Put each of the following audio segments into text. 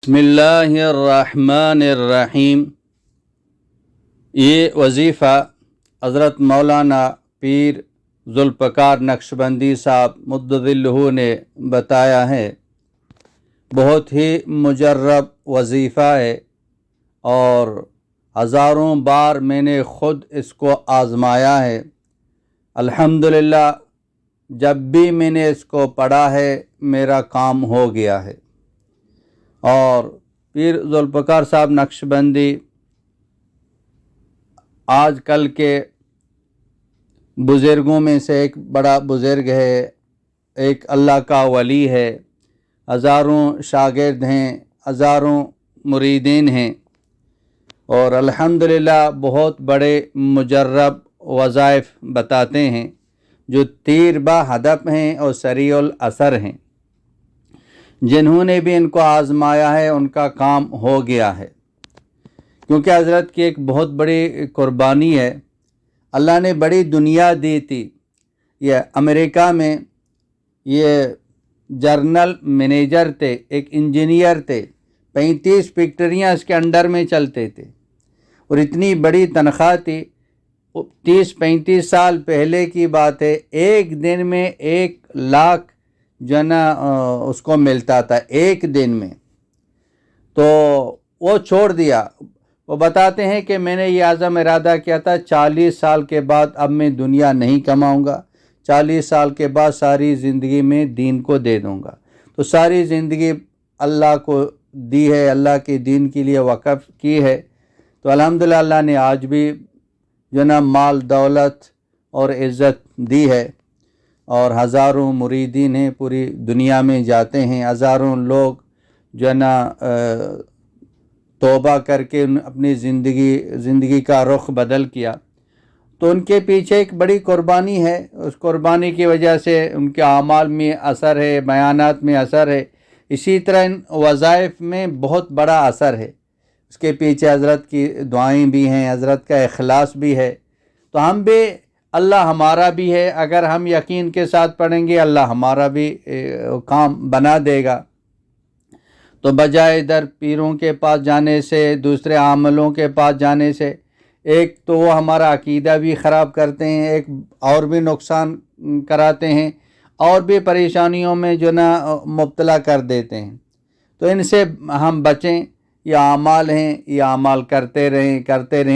बिस्मिल्लाहिर्रहमानिर्रहीम। ये वजीफ़ा हज़रत मौलाना पीर ज़ुल्फ़कार नक्शबंदी साहब मुद्ददिल्लहु ने बताया है। बहुत ही मुजर्रब वजीफ़ा है और हज़ारों बार मैंने ख़ुद इसको आज़माया है। अल्हम्दुलिल्लाह जब भी मैंने इसको पढ़ा है मेरा काम हो गया है। और पीर ज़ुल्फ़कार साहब नक्शबंदी आजकल के बुज़ुर्गों में से एक बड़ा बुज़ुर्ग है, एक अल्लाह का वली है, हज़ारों शागिर्द हैं, हज़ारों मुरीदीन हैं और अल्हम्दुलिल्लाह बहुत बड़े मुजर्रब वज़ाइफ बताते हैं जो तीर बा हदफ हैं और सरीउल असर हैं। जिन्होंने भी इनको आज़माया है उनका काम हो गया है, क्योंकि हज़रत की एक बहुत बड़ी कुर्बानी है। अल्लाह ने बड़ी दुनिया दी थी। ये अमेरिका में ये जर्नल मैनेजर थे, एक इंजीनियर थे, 35 फैक्ट्रियाँ इसके अंडर में चलते थे और इतनी बड़ी तनख्वाह थी। 30-35 साल पहले की बात है। एक दिन में 1 लाख जो ना उसको मिलता था एक दिन में। तो वो छोड़ दिया। वो बताते हैं कि मैंने ये आज़म इरादा किया था 40 साल के बाद अब मैं दुनिया नहीं कमाऊंगा, 40 साल के बाद सारी ज़िंदगी में दीन को दे दूंगा। तो सारी ज़िंदगी अल्लाह को दी है, अल्लाह के दीन के लिए वक़फ़ की है। तो अल्हम्दुलिल्लाह अल्लाह ने आज भी जो ना माल दौलत और इज़्ज़त दी है और हज़ारों मुरीदीन हैं, पूरी दुनिया में जाते हैं। हज़ारों लोग जो ना तौबा करके अपनी ज़िंदगी का रुख बदल किया। तो उनके पीछे एक बड़ी कुर्बानी है। उस कुर्बानी की वजह से उनके आमाल में असर है, बयानात में असर है। इसी तरह इन वज़ाइफ में बहुत बड़ा असर है। उसके पीछे हज़रत की दुआएं भी हैं, हज़रत का इखलास भी है। तो हम भी, अल्लाह हमारा भी है। अगर हम यकीन के साथ पढ़ेंगे अल्लाह हमारा भी काम बना देगा। तो बजाय इधर पीरों के पास जाने से, दूसरे आमलों के पास जाने से, एक तो वो हमारा अकीदा भी ख़राब करते हैं, एक और भी नुकसान कराते हैं और भी परेशानियों में जो ना मुब्तला कर देते हैं। तो इनसे हम बचें। ये आमाल हैं, ये आमाल करते रहें।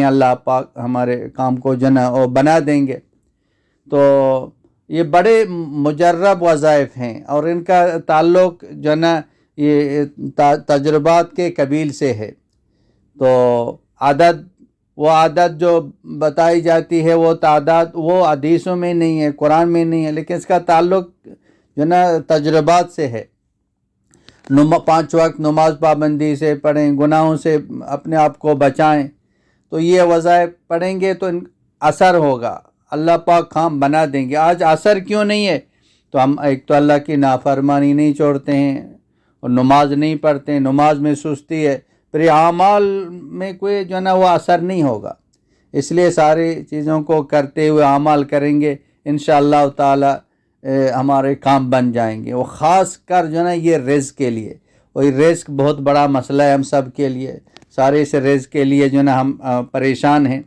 अल्लाह पाक हमारे काम को जो ना वो बना देंगे। तो ये बड़े मुजर्रब वज़ाइफ हैं और इनका ताल्लुक़ जो ना ये तजुर्बात के कबील से है। तो वो आदत जो बताई जाती है, वो तादाद वो हदीसों में नहीं है, कुरान में नहीं है, लेकिन इसका ताल्लुक़ जो ना तजुर्बात से है। 5 वक्त नमाज पाबंदी से पढ़ें, गुनाहों से अपने आप को बचाएं। तो ये वज़ाइफ पढ़ेंगे तो असर होगा, अल्लाह पाक काम बना देंगे। आज असर क्यों नहीं है? तो हम एक तो अल्लाह की नाफरमानी नहीं छोड़ते हैं और नमाज नहीं पढ़ते हैं, नमाज में सुस्ती है, फिर आमाल में कोई जो ना वो असर नहीं होगा। इसलिए सारी चीज़ों को करते हुए आमाल करेंगे, इंशाअल्लाह ताला हमारे काम बन जाएंगे। वो ख़ास कर जो ना ये रिज़्क़ के लिए, वही रिज़्क़ बहुत बड़ा मसला है हम सब के लिए। सारे से रिज़्क़ के लिए जो ना हम परेशान हैं।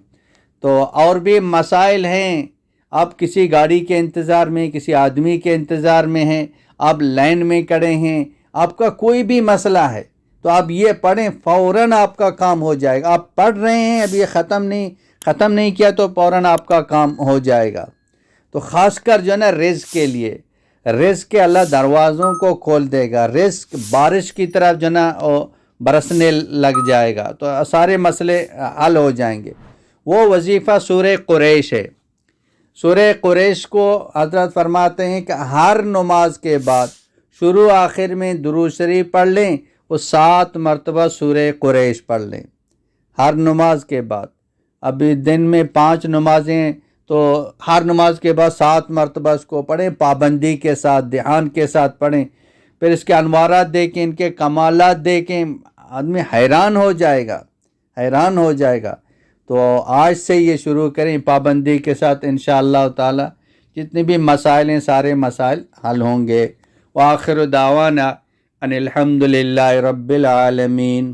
तो और भी मसाइल हैं। आप किसी गाड़ी के इंतज़ार में, किसी आदमी के इंतज़ार में हैं, आप लाइन में खड़े हैं, आपका कोई भी मसला है तो आप ये पढ़ें, फ़ौरन आपका काम हो जाएगा। आप पढ़ रहे हैं, अभी ये ख़त्म नहीं किया तो फ़ौरन आपका काम हो जाएगा। तो ख़ासकर जो ना रिज़्क़ के लिए, रिज़्क़ के अल्लाह दरवाज़ों को खोल देगा। रिज़्क़ बारिश की तरफ जो ना बरसने लग जाएगा, तो सारे मसले हल हो जाएंगे। वो वजीफ़ा सूरह कुरैश है। सूरह कुरैश को हज़रत फरमाते हैं कि हर नमाज के बाद शुरू आखिर में दुरूद शरीफ पढ़ लें, वो 7 मरतबा सूरह कुरैश पढ़ लें हर नमाज के बाद। अभी दिन में 5 नमाजें, तो हर नमाज के बाद 7 मरतबा इसको पढ़ें, पाबंदी के साथ, ध्यान के साथ पढ़ें। फिर इसके अनवारात देखें, इनके कमालात देखें, आदमी हैरान हो जाएगा। तो आज से ये शुरू करें पाबंदी के साथ, इंशाअल्लाह ताला जितने भी मसाइल हैं सारे मसाइल हल होंगे। व आखिर दावाना अनिल हम्दुलिल्लाहि रब्बिल आलमीन।